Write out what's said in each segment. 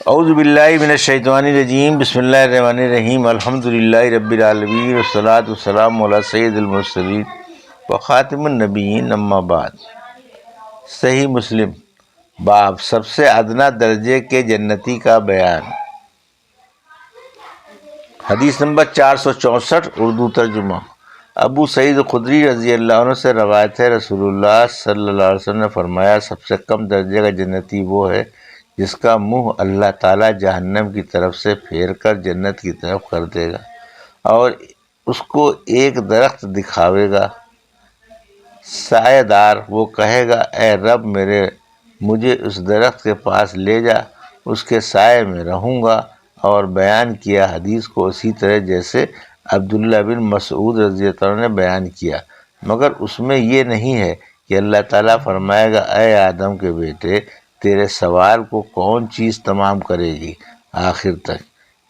اعوذ باللہ من الشیطان الرجیم، بسم اللہ الرحمن الرحیم، الحمد للہ رب العالمین، والصلاۃ والسلام علی سید المرسلین وخاتم النبیین، اما بعد۔ صحیح مسلم باب سب سے ادنا درجے کے جنتی کا بیان۔ حدیث نمبر 464، اردو ترجمہ۔ ابو سعید خدری رضی اللہ عنہ سے روایت ہے، رسول اللہ صلی اللہ علیہ وسلم نے فرمایا، سب سے کم درجے کا جنتی وہ ہے جس کا منہ اللہ تعالیٰ جہنم کی طرف سے پھیر کر جنت کی طرف کر دے گا اور اس کو ایک درخت دکھاوے گا سایہ دار۔ وہ کہے گا، اے رب میرے، مجھے اس درخت کے پاس لے جا، اس کے سائے میں رہوں گا۔ اور بیان کیا حدیث کو اسی طرح جیسے عبداللہ بن مسعود رضی اللہ عنہ نے بیان کیا، مگر اس میں یہ نہیں ہے کہ اللہ تعالیٰ فرمائے گا، اے آدم کے بیٹے، تیرے سوال کو کون چیز تمام کرے گی آخر تک۔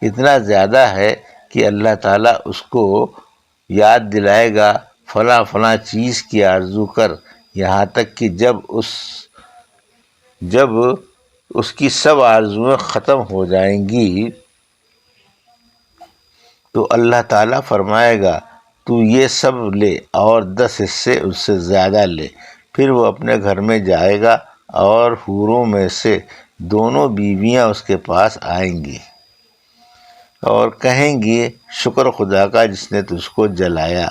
اتنا زیادہ ہے کہ اللہ تعالیٰ اس کو یاد دلائے گا، فلاں فلاں چیز کی آرزو کر، یہاں تک کہ جب اس کی سب آرزویں ختم ہو جائیں گی تو اللہ تعالیٰ فرمائے گا، تو یہ سب لے اور 10 حصے اس سے زیادہ لے۔ پھر وہ اپنے گھر میں جائے گا اور حوروں میں سے دونوں بیویاں اس کے پاس آئیں گی اور کہیں گی، شکر خدا کا جس نے تجھ کو جلایا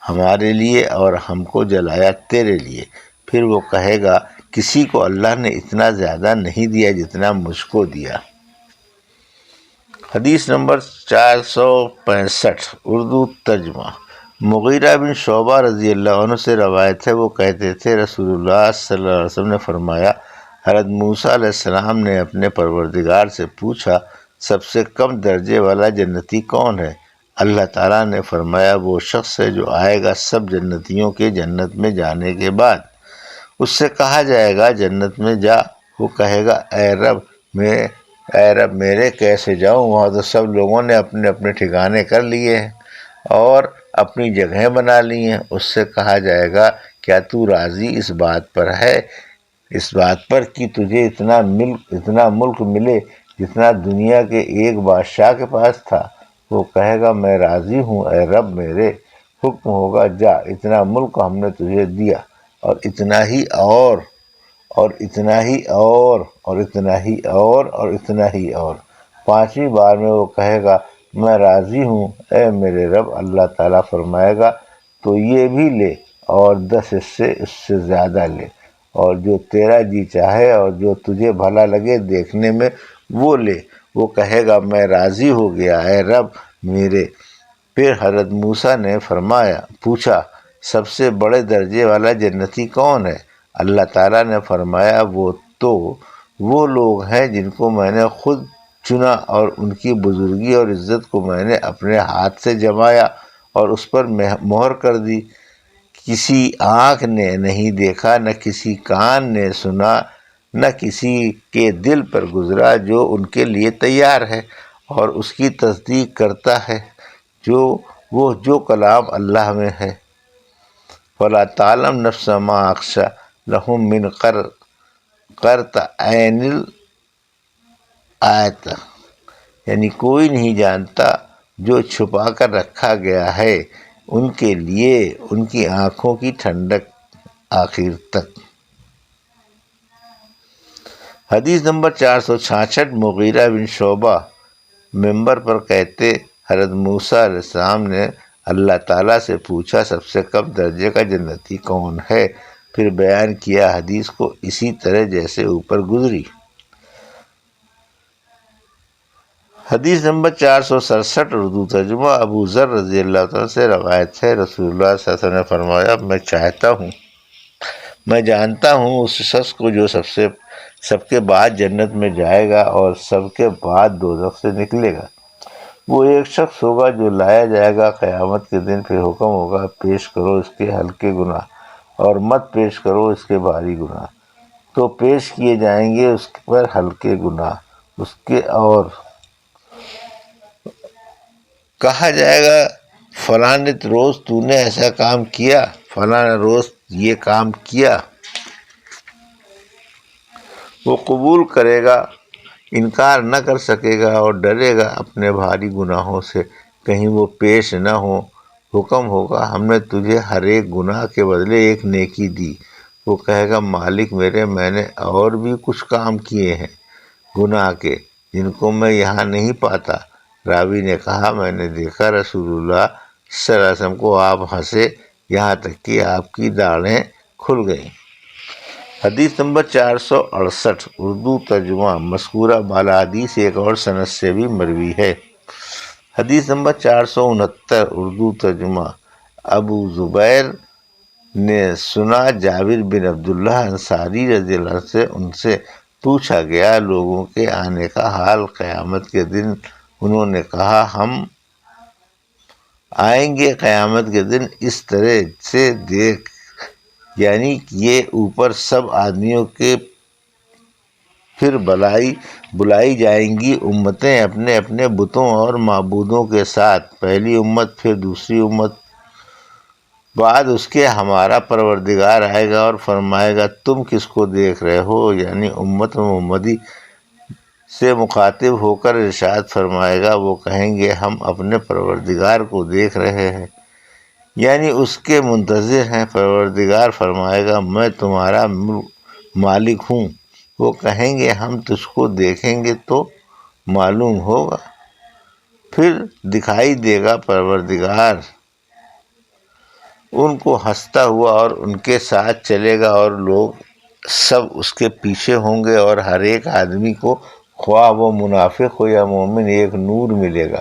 ہمارے لیے اور ہم کو جلایا تیرے لیے۔ پھر وہ کہے گا، کسی کو اللہ نے اتنا زیادہ نہیں دیا جتنا مجھ کو دیا۔ حدیث نمبر 465، اردو ترجمہ۔ مغیرہ بن شعبہ رضی اللہ عنہ سے روایت ہے، وہ کہتے تھے، رسول اللہ صلی اللہ علیہ وسلم نے فرمایا، حضرت موسیٰ علیہ السلام نے اپنے پروردگار سے پوچھا، سب سے کم درجے والا جنتی کون ہے؟ اللہ تعالیٰ نے فرمایا، وہ شخص ہے جو آئے گا سب جنتیوں کے جنت میں جانے کے بعد۔ اس سے کہا جائے گا، جنت میں جا۔ وہ کہے گا، اے رب میرے، کیسے جاؤں؟ وہاں تو سب لوگوں نے اپنے اپنے ٹھکانے کر لیے ہیں اور اپنی جگہیں بنا لی ہیں۔ اس سے کہا جائے گا، کیا تو راضی اس بات پر کہ تجھے اتنا ملک ملے جتنا دنیا کے ایک بادشاہ کے پاس تھا؟ وہ کہے گا، میں راضی ہوں اے رب میرے۔ حکم ہوگا، جا، اتنا ملک ہم نے تجھے دیا اور اتنا ہی اور اتنا ہی اور اتنا ہی اور اتنا ہی اور۔ 5ویں بار میں وہ کہے گا، میں راضی ہوں اے میرے رب۔ اللہ تعالیٰ فرمائے گا، تو یہ بھی لے اور 10 حصے اس سے زیادہ لے، اور جو تیرا جی چاہے اور جو تجھے بھلا لگے دیکھنے میں وہ لے۔ وہ کہے گا، میں راضی ہو گیا اے رب میرے۔ پھر حضرت موسیٰ نے پوچھا، سب سے بڑے درجے والا جنتی کون ہے؟ اللہ تعالیٰ نے فرمایا، وہ لوگ ہیں جن کو میں نے خود چنا اور ان کی بزرگی اور عزت کو میں نے اپنے ہاتھ سے جمایا اور اس پر مہر کر دی۔ کسی آنکھ نے نہیں دیکھا، نہ کسی کان نے سنا، نہ کسی کے دل پر گزرا، جو ان کے لیے تیار ہے اور اس کی تصدیق کرتا ہے جو کلام اللہ میں ہے۔ فَلَا تَعْلَمُ نَفْسٌ مَا أَخْفِيَ لَهُم مِّن قُرَّةِ أَعْیُنٍ آیت، یعنی کوئی نہیں جانتا جو چھپا کر رکھا گیا ہے ان کے لیے ان کی آنکھوں کی ٹھنڈک آخر تک۔ حدیث نمبر 466، مغیرہ بن شعبہ ممبر پر کہتے، حضرت موسیٰ علیہ السلام نے اللہ تعالیٰ سے پوچھا، سب سے کم درجے کا جنتی کون ہے؟ پھر بیان کیا حدیث کو اسی طرح جیسے اوپر گزری۔ حدیث نمبر 467، اردو ترجمہ۔ ابو ذر رضی اللہ عنہ سے روایت ہے، رسول اللہ صلی اللہ علیہ وسلم نے فرمایا، میں جانتا ہوں اس شخص کو جو سب کے بعد جنت میں جائے گا اور سب کے بعد دوزخ سے نکلے گا۔ وہ ایک شخص ہوگا جو لایا جائے گا قیامت کے دن، پھر حکم ہوگا، پیش کرو اس کے ہلکے گناہ اور مت پیش کرو اس کے بھاری گناہ۔ تو پیش کیے جائیں گے اس پر ہلکے گناہ اس کے، اور کہا جائے گا، فلاں روز تو نے ایسا کام کیا، فلاں روز یہ کام کیا۔ وہ قبول کرے گا انکار نہ کر سکے گا اور ڈرے گا اپنے بھاری گناہوں سے کہیں وہ پیش نہ ہو۔ حکم ہوگا ہم نے تجھے ہر ایک گناہ کے بدلے ایک نیکی دی۔ وہ کہے گا مالک میرے، میں نے اور بھی کچھ کام کیے ہیں گناہ کے جن کو میں یہاں نہیں پاتا۔ راوی نے کہا میں نے دیکھا رسول اللہ صلی اللہ علیہ وسلم کو آپ ہنسے یہاں تک کہ آپ کی داڑھیں کھل گئیں۔ حدیث نمبر 468 اردو ترجمہ۔ مذکورہ بالا حدیث ایک اور سند سے بھی مروی ہے۔ حدیث نمبر 469 اردو ترجمہ۔ ابو زبیر نے سنا جابر بن عبداللہ انصاری رضی اللہ عنہ سے ان سے پوچھا گیا لوگوں کے آنے کا حال قیامت کے دن۔ انہوں نے کہا ہم آئیں گے قیامت کے دن اس طرح سے دیکھ، یعنی یہ اوپر سب آدمیوں کے پھر بلائی جائیں گی امتیں اپنے اپنے بتوں اور معبودوں کے ساتھ، پہلی امت پھر دوسری امت، بعد اس کے ہمارا پروردگار آئے گا اور فرمائے گا تم کس کو دیکھ رہے ہو، یعنی امت محمدی سے مخاطب ہو کر ارشاد فرمائے گا، وہ کہیں گے ہم اپنے پروردگار کو دیکھ رہے ہیں، یعنی اس کے منتظر ہیں۔ پروردگار فرمائے گا میں تمہارا مالک ہوں۔ وہ کہیں گے ہم تجھ کو دیکھیں گے تو معلوم ہوگا، پھر دکھائی دے گا پروردگار ان کو ہنستا ہوا اور ان کے ساتھ چلے گا اور لوگ سب اس کے پیچھے ہوں گے، اور ہر ایک آدمی کو خواہ وہ منافق ہو یا مومن ایک نور ملے گا۔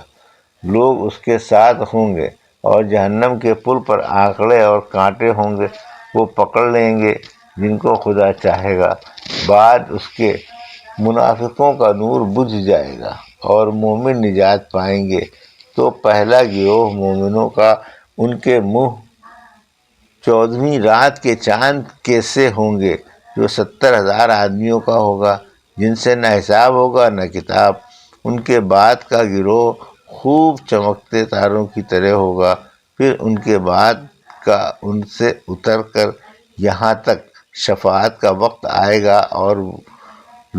لوگ اس کے ساتھ ہوں گے اور جہنم کے پل پر آنکڑے اور کانٹے ہوں گے، وہ پکڑ لیں گے جن کو خدا چاہے گا۔ بعد اس کے منافقوں کا نور بجھ جائے گا اور مومن نجات پائیں گے، تو پہلا گروہ مومنوں کا ان کے منہ 14ویں رات کے چاند کے سے ہوں گے جو 70,000 آدمیوں کا ہوگا، جن سے نہ حساب ہوگا نہ کتاب۔ ان کے بعد کا گروہ خوب چمکتے تاروں کی طرح ہوگا، پھر ان کے بعد کا ان سے اتر کر یہاں تک شفاعت کا وقت آئے گا اور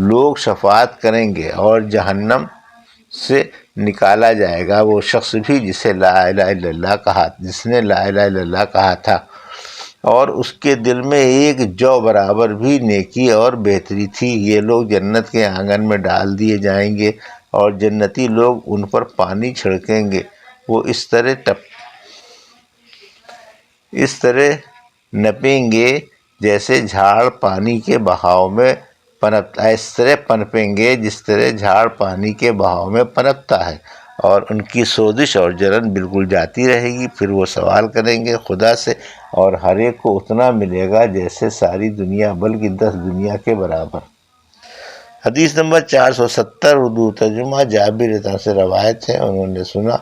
لوگ شفاعت کریں گے اور جہنم سے نکالا جائے گا وہ شخص بھی جس نے لا الہ الا اللہ کہا تھا اور اس کے دل میں ایک جو برابر بھی نیکی اور بہتری تھی۔ یہ لوگ جنت کے آنگن میں ڈال دیے جائیں گے اور جنتی لوگ ان پر پانی چھڑکیں گے، وہ اس طرح نپیں گے جیسے جھاڑ پانی کے بہاؤ میں پنپیں گے جس طرح جھاڑ پانی کے بہاؤ میں پنپتا ہے، اور ان کی سوزش اور جلن بالکل جاتی رہے گی۔ پھر وہ سوال کریں گے خدا سے اور ہر ایک کو اتنا ملے گا جیسے ساری دنیا بلکہ 10 دنیا کے برابر۔ حدیث نمبر 470 اردو ترجمہ۔ جابر رضی اللہ عنہ سے روایت ہے انہوں نے سنا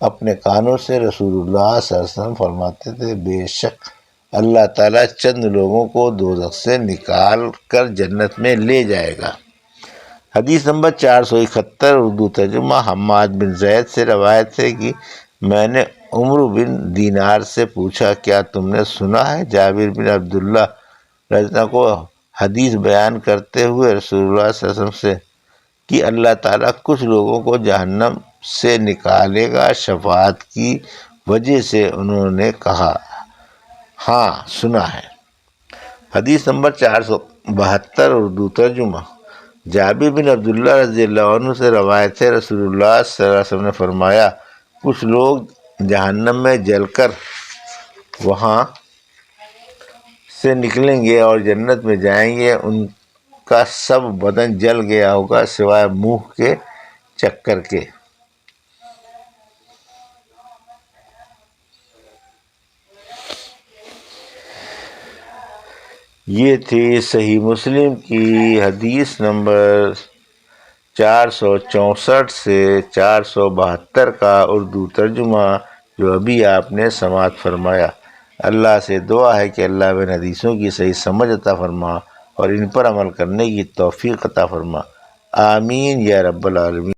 اپنے کانوں سے رسول اللہ صلی اللہ علیہ وسلم فرماتے تھے بے شک اللہ تعالیٰ چند لوگوں کو دوزخ سے نکال کر جنت میں لے جائے گا۔ حدیث نمبر 471 اردو ترجمہ۔ حماد بن زید سے روایت ہے کہ میں نے عمرو بن دینار سے پوچھا کیا تم نے سنا ہے جابر بن عبداللہ رضی اللہ عنہ کو حدیث بیان کرتے ہوئے رسول اللہ صلی اللہ علیہ وسلم سے کہ اللہ تعالیٰ کچھ لوگوں کو جہنم سے نکالے گا شفاعت کی وجہ سے؟ انہوں نے کہا ہاں سنا ہے۔ حدیث نمبر 472 اردو ترجمہ۔ جابر بن عبداللہ رضی اللہ عنہ سے روایت ہے رسول اللہ صلی اللہ علیہ وسلم نے فرمایا کچھ لوگ جہنم میں جل کر وہاں سے نکلیں گے اور جنت میں جائیں گے، ان کا سب بدن جل گیا ہوگا سوائے منہ کے چکر کے۔ یہ تھی صحیح مسلم کی حدیث نمبر 464 سے 472 کا اردو ترجمہ جو ابھی آپ نے سماعت فرمایا۔ اللہ سے دعا ہے کہ اللہ ان حدیثوں کی صحیح سمجھ عطا فرما اور ان پر عمل کرنے کی توفیق عطا فرما، آمین یا رب العالمین۔